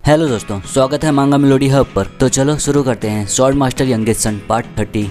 Hello दोस्तों, स्वागत है मांगा मेलोडी हब पर। तो चलो शुरू करते हैं sword master youngest son part 30।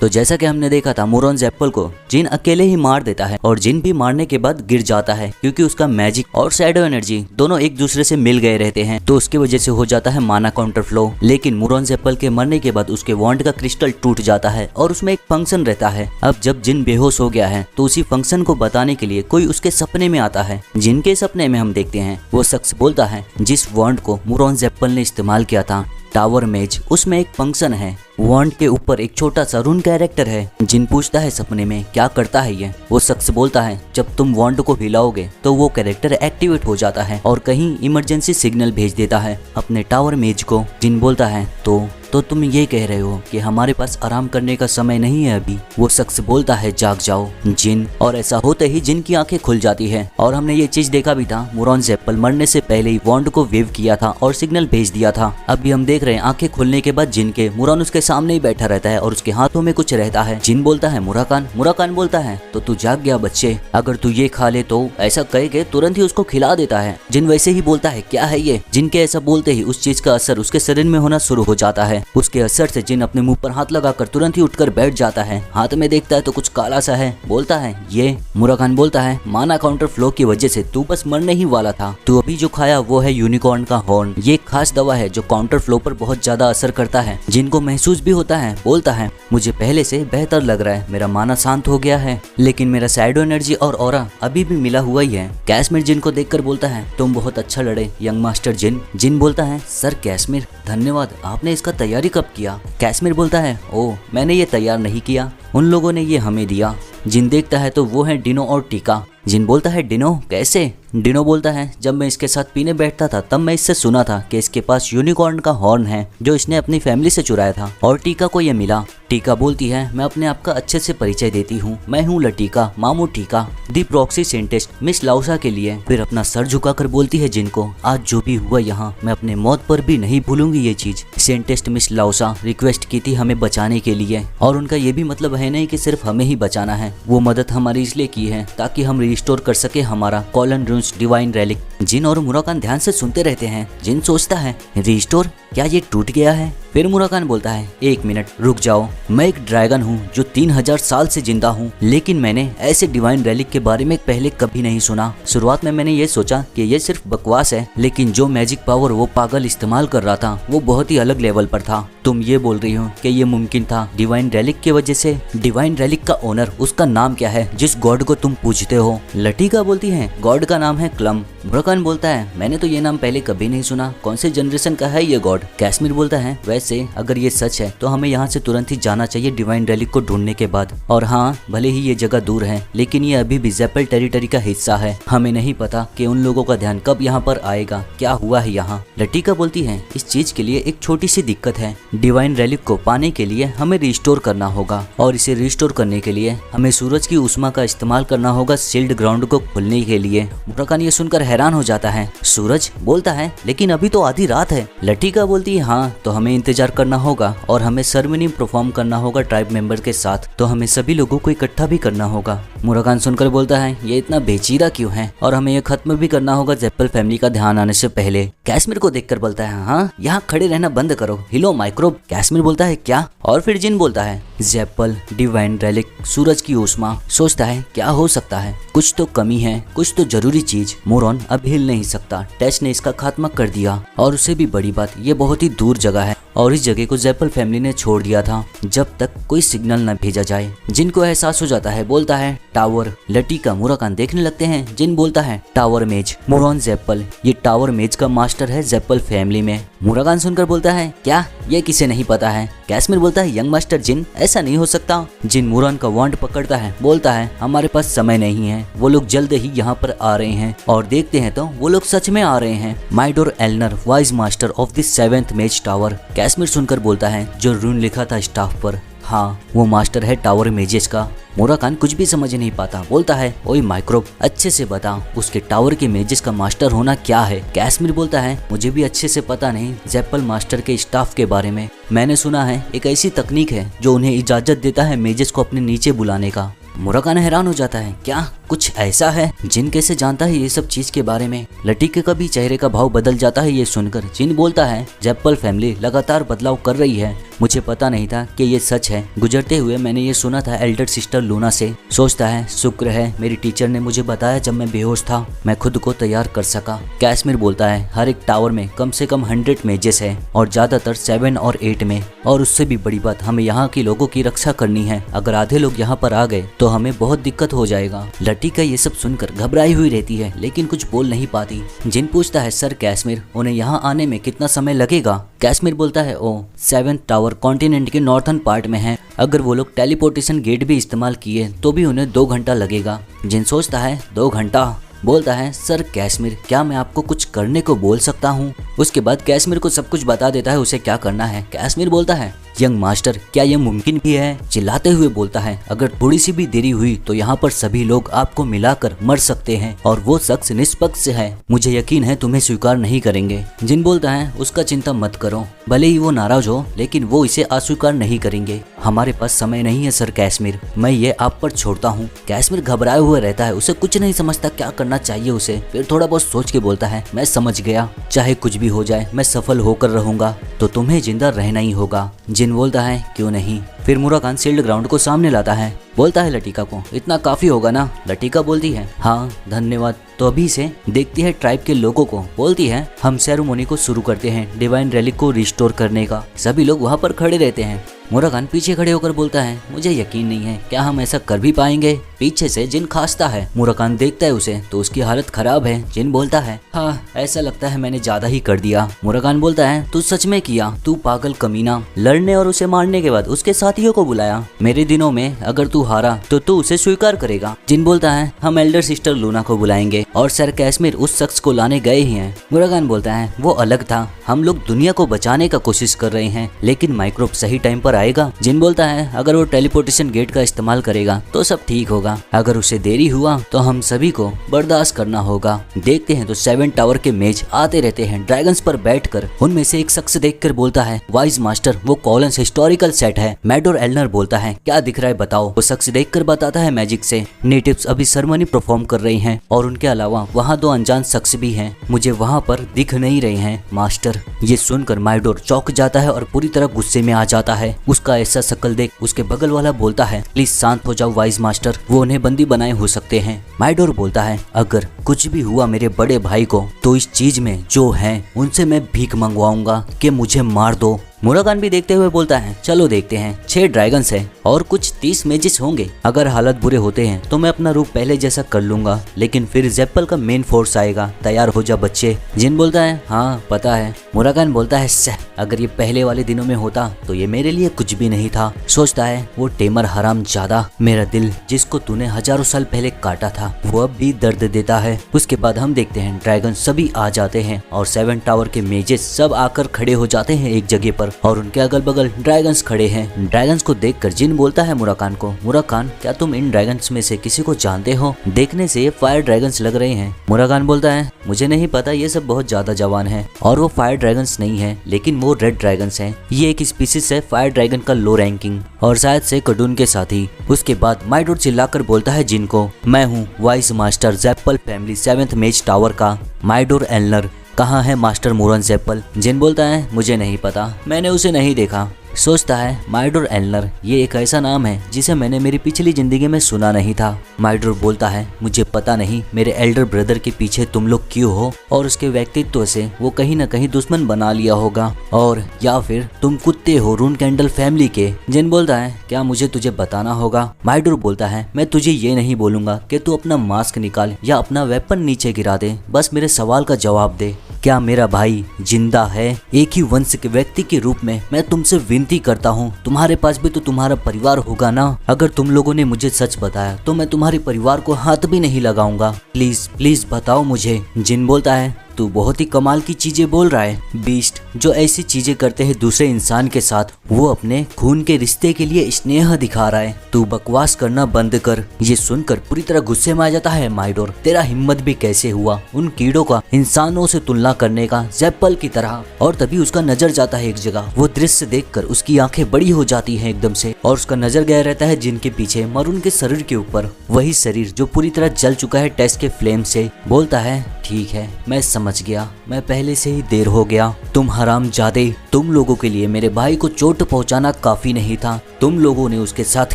तो जैसा कि हमने देखा था, मुरोन ज़ेप्पल को जिन अकेले ही मार देता है और जिन भी मारने के बाद गिर जाता है, क्योंकि उसका मैजिक और शैडो एनर्जी दोनों एक दूसरे से मिल गए रहते हैं, तो उसकी वजह से हो जाता है माना काउंटर फ्लो। लेकिन मुरोन ज़ेप्पल के मरने के बाद उसके वॉन्ड का क्रिस्टल टूट जाता है और उसमें एक फंक्शन रहता है। अब जब जिन बेहोश हो गया है तो उसी फंक्शन को बताने के लिए कोई उसके सपने में आता है। जिनके सपने में हम देखते हैं वो शख्स बोलता है जिस वॉन्ड को मुरोन ज़ेप्पल ने इस्तेमाल किया था, टावर मेज, उसमें एक फंक्शन है। वॉन्ड के ऊपर एक छोटा सा रून कैरेक्टर है। जिन पूछता है सपने में क्या करता है ये, वो शख्स बोलता है जब तुम वॉन्ड को हिलाओगे तो वो कैरेक्टर एक्टिवेट हो जाता है और कहीं इमरजेंसी सिग्नल भेज देता है अपने टावर मेज को। जिन बोलता है तो तुम ये कह रहे हो कि हमारे पास आराम करने का समय नहीं है अभी। वो शख्स बोलता है जाग जाओ जिन, और ऐसा होते ही जिन की आंखें खुल जाती है। और हमने ये चीज देखा भी था, मुरोन ज़ेप्पल मरने से पहले ही वॉन्ड को वेव किया था और सिग्नल भेज दिया था। अभी हम देख रहे हैं आंखें खुलने के बाद जिन के मुरोन उसके सामने ही बैठा रहता है और उसके हाथों में कुछ रहता है। जिन बोलता है मुराकान। मुराकान बोलता है तो तू जाग गया बच्चे, अगर तू ये खा ले तो। ऐसा कह के तुरंत ही उसको खिला देता है। जिन वैसे ही बोलता है क्या है ये। जिन के ऐसा बोलते ही उस चीज का असर उसके शरीर में होना शुरू हो जाता है। उसके असर से जिन अपने मुंह पर हाथ लगाकर तुरंत ही उठकर बैठ जाता है। हाथ में देखता है तो कुछ काला सा है। बोलता है ये। मुराकान बोलता है माना काउंटर फ्लो की वजह से तू बस मरने ही वाला था। तू अभी जो खाया वो है यूनिकॉर्न का हॉर्न। ये खास दवा है जो काउंटर फ्लो पर बहुत ज्यादा असर करता है। जिनको महसूस भी होता है। बोलता है मुझे पहले से बेहतर लग रहा है, मेरा माना शांत हो गया है, लेकिन मेरा शैडो एनर्जी और ऑरा अभी भी मिला हुआ ही है। कैसमिर जिन को देखकर बोलता है तुम बहुत अच्छा लड़े यंग मास्टर जिन। जिन बोलता है सर कैसमिर धन्यवाद, आपने इसका तैयारी कब किया। कैसमिर बोलता है ओ मैंने ये तैयार नहीं किया, उन लोगों ने ये हमें दिया। जिन देखता है तो वो है डिनो और टीका। जिन बोलता है डिनो कैसे। डिनो बोलता है जब मैं इसके साथ पीने बैठता था तब मैं इससे सुना था कि इसके पास यूनिकॉर्न का हॉर्न है जो इसने अपनी फैमिली से चुराया था और टीका को ये मिला। टीका बोलती है मैं अपने आप का अच्छे से परिचय देती हूँ, मैं हूँ लटीका मामू टीका, दी प्रॉक्सी सेंटेस्ट मिस लाउसा के लिए। फिर अपना सर झुकाकर बोलती है जिनको आज जो भी हुआ यहाँ मैं अपने मौत पर भी नहीं भूलूंगी ये चीज। सेंटेस्ट मिस लाउसा रिक्वेस्ट की थी हमें बचाने के लिए, और उनका ये भी मतलब है नहीं कि सिर्फ हमें ही बचाना है, वो मदद हमारी इसलिए की है ताकि हम रिस्टोर कर सके हमारा कॉलन रून्स डिवाइन रेलिक। जिन और मुराकान ध्यान से सुनते रहते हैं। जिन सोचता है रिस्टोर, क्या ये टूट गया है। फिर मुराकान बोलता है एक मिनट रुक जाओ, मैं एक ड्रैगन हूँ जो 3000 साल से जिंदा हूँ, लेकिन मैंने ऐसे डिवाइन रेलिक के बारे में पहले कभी नहीं सुना। शुरुआत में मैंने ये सोचा कि ये सिर्फ बकवास है, लेकिन जो मैजिक पावर वो पागल इस्तेमाल कर रहा था वो बहुत ही अलग लेवल पर था। तुम ये बोल रही हो कि ये मुमकिन था डिवाइन रेलिक की वजह से। डिवाइन रेलिक का ओनर, उसका नाम क्या है जिस गॉड को तुम पूजते हो। लटीका बोलती है गॉड का नाम है क्लम। मुराकान बोलता है मैंने तो ये नाम पहले कभी नहीं सुना, कौन से जनरेशन का है ये गॉड। कैसमिर बोलता है वैसे अगर ये सच है तो हमें यहाँ से तुरंत ही जाना चाहिए डिवाइन रेलिक को ढूंढने के बाद। और हाँ, भले ही ये जगह दूर है लेकिन ये अभी भी ज़ेप्पल टेरिटरी का हिस्सा है। हमें नहीं पता कि उन लोगों का ध्यान कब यहाँ पर आएगा, क्या हुआ है यहाँ। लटीका बोलती है इस चीज के लिए एक छोटी सी दिक्कत है, डिवाइन रेलिक को पाने के लिए हमें रिस्टोर करना होगा, और इसे रिस्टोर करने के लिए हमें सूरज की ऊष्मा का इस्तेमाल करना होगा शील्ड ग्राउंड को खोलने के लिए। मुराकान ये सुनकर हैरान हो जाता है। सूरज। बोलता है लेकिन अभी तो आधी रात है। लटीका बोलती है हाँ, तो हमें इंतजार करना होगा और हमें सेरेमनी परफॉर्म करना होगा ट्राइब मेंबर के साथ, तो हमें सभी लोगों को इकट्ठा भी करना होगा। मुराकान सुनकर बोलता है ये इतना बेचीरा क्यों है, और हमें ये खत्म भी करना होगा ज़ेप्पल फैमिली का ध्यान आने से पहले। कैसमिर को देखकर बोलता है हाँ, यहाँ खड़े रहना बंद करो, हिलो माइक्रोब। कैसमिर बोलता है क्या, और फिर जिन बोलता है ज़ेप्पल डिवाइन रेलिक सूरज की ऊष्मा। सोचता है क्या हो सकता है, कुछ तो कमी है, कुछ तो जरूरी चीज। मुरोन अब हिल नहीं सकता, टेस्ट ने इसका खात्मा कर दिया, और उससे भी बड़ी बात ये बहुत ही दूर जगह है और इस जगह को ज़ेप्पल फैमिली ने छोड़ दिया था जब तक कोई सिग्नल न भेजा जाए। जिनको एहसास हो जाता है बोलता है टावर। लटीका मुराकान देखने लगते हैं। जिन बोलता है टावर मेज। मुरोन ज़ेप्पल ये टावर मेज का मास्टर है ज़ेप्पल फैमिली में। मुराकान सुनकर बोलता है क्या, ये किसे नहीं पता है। कैसमिर बोलता है यंग मास्टर जिन, ऐसा नहीं हो सकता। जिन मुरोन का वॉन्ड पकड़ता है, बोलता है हमारे पास समय नहीं है, वो लोग जल्द ही यहाँ पर आ रहे हैं। और देखते हैं तो वो लोग सच में आ रहे हैं। Maidor Elner wise master of the 7th maze tower. कैसमिर सुनकर बोलता है जो रून लिखा था स्टाफ पर, हाँ, वो मास्टर है टावर मेजेस का। मुराकान कुछ भी समझ नहीं पाता, बोलता है ओए माइक्रोब, अच्छे से बता उसके टावर के मेजेस का मास्टर होना क्या है। कैश्मीर बोलता है मुझे भी अच्छे से पता नहीं जेप्पल मास्टर के स्टाफ के बारे में। मैंने सुना है एक ऐसी तकनीक है जो उन्हें इजाजत देता है मेजेस को अपने नीचे बुलाने का। मुराकान हैरान हो जाता है, क्या कुछ ऐसा है? जिन कैसे जानता है ये सब चीज के बारे में? लटीके का भी चेहरे का भाव बदल जाता है ये सुनकर। जिन बोलता है जेप्पल फैमिली लगातार बदलाव कर रही है, मुझे पता नहीं था कि ये सच है। गुजरते हुए मैंने ये सुना था एल्डर सिस्टर लूना से। सोचता है शुक्र है मेरी टीचर ने मुझे बताया जब मैं बेहोश था, मैं खुद को तैयार कर सका। कैश्मीर बोलता है हर एक टावर में कम से कम 100 मेजेस है और ज्यादातर 7 और 8 में। और उससे भी बड़ी बात, हमें यहाँ के लोगों की रक्षा करनी है। अगर आधे लोग यहाँ पर आ गए तो हमें बहुत दिक्कत हो जाएगा। लटीका ये सब सुनकर घबराई हुई रहती है लेकिन कुछ बोल नहीं पाती। जिन पूछता है सर कैश्मीर उन्हें यहाँ आने में कितना समय लगेगा? कैश्मीर बोलता है ओ 7 टावर कॉन्टिनेंट के नॉर्थन पार्ट में है। अगर वो लोग टेलीपोर्टेशन गेट भी इस्तेमाल किए तो भी उन्हें 2 घंटा लगेगा। जिन सोचता है 2 घंटा? बोलता है सर कैश्मीर क्या मैं आपको कुछ करने को बोल सकता हूँ? उसके बाद कैश्मीर को सब कुछ बता देता है उसे क्या करना है। कैश्मीर बोलता है यंग मास्टर क्या यह मुमकिन भी है? चिल्लाते हुए बोलता है अगर थोड़ी सी भी देरी हुई तो यहाँ पर सभी लोग आपको मिलाकर मर सकते हैं और वो शख्स निष्पक्ष है, मुझे यकीन है तुम्हें स्वीकार नहीं करेंगे। जिन बोलता है उसका चिंता मत करो, भले ही वो नाराज हो लेकिन वो इसे अस्वीकार नहीं करेंगे। हमारे पास समय नहीं है सर कैश्मीर, मैं ये आप पर छोड़ता हूँ। कैश्मीर घबराया हुआ रहता है, उसे कुछ नहीं समझता क्या करना चाहिए उसे। फिर थोड़ा बहुत सोच के बोलता है मैं समझ गया, चाहे कुछ भी हो जाए मैं सफल होकर रहूंगा तो तुम्हें जिंदा रहना ही होगा। जिन बोलता है क्यों नहीं। फिर मुराकान शील्ड ग्राउंड को सामने लाता है, बोलता है लटीका को इतना काफी होगा ना? लटीका बोलती है हाँ धन्यवाद। तो अभी से देखती है ट्राइब के लोगों को, बोलती है हम सेरेमनी को शुरू करते हैं डिवाइन रेलिक को रिस्टोर करने का। सभी लोग वहाँ पर खड़े रहते हैं। मुराकान पीछे खड़े होकर बोलता है मुझे यकीन नहीं है क्या हम ऐसा कर भी पाएंगे? पीछे से जिन खांसता है। मुराकान देखता है उसे तो उसकी हालत खराब है। जिन बोलता है हाँ ऐसा लगता है मैंने ज्यादा ही कर दिया। मुराकान बोलता है तू सच में किया? तू पागल कमीना, लड़ने और उसे मारने के बाद उसके साथियों को बुलाया। मेरे दिनों में अगर तू हारा तो तू उसे स्वीकार करेगा। जिन बोलता है हम एल्डर सिस्टर लूना को बुलाएंगे और सर कैश्मीर उस शख्स को लाने गए ही हैं। मुराकान बोलता है वो अलग था, हम लोग दुनिया को बचाने का कोशिश कर रहे हैं लेकिन माइक्रोब सही टाइम पर आएगा। जिन बोलता है अगर वो टेलीपोर्टेशन गेट का इस्तेमाल करेगा तो सब ठीक होगा, अगर उसे देरी हुआ तो हम सभी को बर्दाश्त करना होगा। देखते हैं तो 7 टावर के मेज आते रहते हैं ड्रैगन्स पर बैठकर। उनमें से एक शख्स देखकर बोलता है वाइज मास्टर वो कॉलन्स हिस्टोरिकल सेट है। मैडोर एल्नर बोलता है क्या दिख रहा है बताओ। वो शख्स देखकर बताता है मैजिक से नेटिव्स अभी सेरेमनी परफॉर्म कर रही हैं और उनके अलावा वहाँ 2 अनजान शख्स भी हैं, मुझे वहाँ पर दिख नहीं रहे हैं मास्टर। ये सुनकर माइडोर चौंक जाता है और पूरी तरह गुस्से में आ जाता है। उसका ऐसा शक्ल देख उसके बगल वाला बोलता है प्लीज शांत हो जाओ वाइज मास्टर, वो उन्हें बंदी बनाए हो सकते हैं। माइडोर बोलता है अगर कुछ भी हुआ मेरे बड़े भाई को तो इस चीज में जो है उनसे मैं भीख मंगवाऊंगा कि मुझे मार दो। मुराकान भी देखते हुए बोलता है चलो देखते हैं। 6 ड्रैगन्स है और कुछ 30 मेजेस होंगे। अगर हालत बुरे होते हैं तो मैं अपना रूप पहले जैसा कर लूंगा लेकिन फिर जेप्पल का मेन फोर्स आएगा, तैयार हो जा बच्चे। जिन बोलता है हाँ पता है। मुराकान बोलता है सह अगर ये पहले वाले दिनों में होता तो ये मेरे लिए कुछ भी नहीं था। सोचता है वो टेमर हराम ज्यादा, मेरा दिल जिसको तूने हजारों साल पहले काटा था वो अब भी दर्द देता है। उसके बाद हम देखते हैं ड्रैगन सभी आ जाते हैं और 7 टावर के मेजेस सब आकर खड़े हो जाते हैं एक जगह पर और उनके अगल बगल ड्रैगन्स खड़े हैं। ड्रैगन्स को देखकर जिन बोलता है मुराकान को मुराकान क्या तुम इन ड्रैगन्स में से किसी को जानते हो? देखने से ये फायर ड्रैगन्स लग रहे हैं। मुराकान बोलता है मुझे नहीं पता, ये सब बहुत ज्यादा जवान है और वो फायर ड्रैगन्स नहीं है लेकिन वो रेड ड्रैगन्स हैं। ये एक स्पीसीज है फायर ड्रैगन का लो रैंकिंग और शायद से कडून के साथी। उसके बाद माइडोर चिल्लाकर बोलता है जिन को मैं हूँ vice master जेप्पल family 7th maze tower का माइडोर एल्नर। कहाँ है मास्टर मोरन जेप्पल? जिन बोलता है मुझे नहीं पता, मैंने उसे नहीं देखा। सोचता है माइडोर एल्नर ये एक ऐसा नाम है जिसे मैंने मेरी पिछली जिंदगी में सुना नहीं था। माइडोर बोलता है मुझे पता नहीं मेरे एल्डर ब्रदर के पीछे तुम लोग क्यों हो और उसके व्यक्तित्व से वो कहीं न कहीं दुश्मन बना लिया होगा और या फिर तुम कुत्ते हो रून कैंडल फैमिली के। जिन बोलता है क्या मुझे तुझे बताना होगा? माइडोर बोलता है मैं तुझे ये नहीं बोलूंगा कि तू अपना मास्क निकाल या अपना वेपन नीचे गिरा दे, बस मेरे सवाल का जवाब दे। क्या मेरा भाई जिंदा है? एक ही वंश के व्यक्ति के रूप में मैं तुमसे विनती करता हूँ, तुम्हारे पास भी तो तुम्हारा परिवार होगा ना। अगर तुम लोगों ने मुझे सच बताया तो मैं तुम्हारे परिवार को हाथ भी नहीं लगाऊंगा, प्लीज प्लीज बताओ मुझे। जिन बोलता है तू बहुत ही कमाल की चीजें बोल रहा है। बीस्ट जो ऐसी चीजें करते हैं दूसरे इंसान के साथ, वो अपने खून के रिश्ते के लिए स्नेह दिखा रहा है। तू बकवास करना बंद कर। ये सुनकर पूरी तरह गुस्से में आ जाता है माइडोर। तेरा हिम्मत भी कैसे हुआ उन कीड़ों का इंसानों से तुलना करने का, ज़ेप्पल की तरह। और तभी उसका नजर जाता है एक जगह। वो दृश्य देखकर उसकी आंखें बड़ी हो जाती हैं एकदम से, और उसका नजर गया रहता है जिनके पीछे मरून के शरीर के ऊपर। वही शरीर जो पूरी तरह जल चुका है टेस के फ्लेम से। बोलता है, ठीक है, मैं समझ गया, मैं पहले से ही देर हो गया। तुम हरामजादे, तुम लोगों के लिए मेरे भाई को चोट पहुंचाना काफी नहीं था, तुम लोगों ने उसके साथ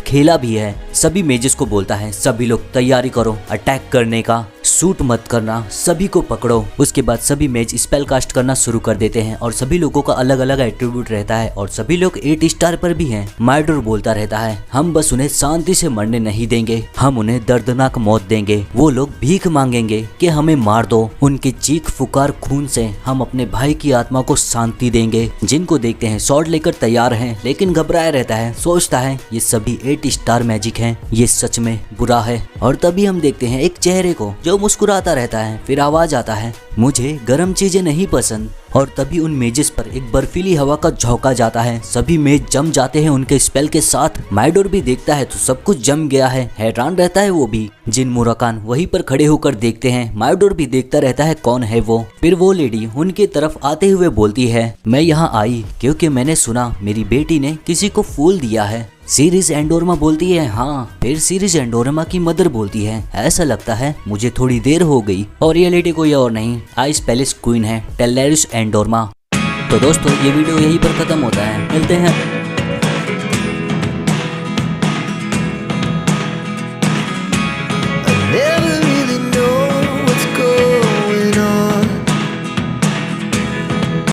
खेला भी है। सभी मेजेस को बोलता है, सभी लोग तैयारी करो अटैक करने का, शूट मत करना, सभी को पकड़ो। उसके बाद सभी मेज स्पेल कास्ट करना शुरू कर देते हैं और सभी लोगों का अलग अलग एट्रीब्यूट रहता है और सभी लोग 8 स्टार पर भी हैं। माइडोर बोलता रहता है, हम बस उन्हें शांति से मरने नहीं देंगे, हम उन्हें दर्दनाक मौत देंगे। वो लोग भीख मांगेंगे कि हमें मार दो। उनके चीख पुकार खून से हम अपने भाई की आत्मा को शांति देंगे। जिनको देखते हैं सॉर्ड लेकर तैयार हैं, लेकिन घबराया रहता है। सोचता है ये सभी 8 स्टार मैजिक हैं, ये सच में बुरा है। और तभी हम देखते हैं एक चेहरे को जो मुस्कुराता रहता है। फिर आवाज आता है, मुझे गर्म चीजें नहीं पसंद। और तभी उन मेजेस पर एक बर्फीली हवा का झोंका जाता है। सभी मेज जम जाते हैं उनके स्पेल के साथ। माइडोर भी देखता है तो सब कुछ जम गया है। हैरान रहता है वो भी। जिन मुराकान वहीं पर खड़े होकर देखते हैं। माइडोर भी देखता रहता है कौन है वो। फिर वो लेडी उनकी तरफ आते हुए बोलती है, मैं यहाँ आई क्योंकि मैंने सुना मेरी बेटी ने किसी को फूल दिया है। सीरीज एंडोरमा बोलती है, हाँ। फिर सीरीज एंडोरमा की मदर बोलती है, ऐसा लगता है मुझे थोड़ी देर हो गई। और ये लेडी कोई और नहीं, आइस पैलेस क्वीन है, टेलेरिस एंडोरमा। तो दोस्तों ये वीडियो यहीं पर खत्म होता है। मिलते हैं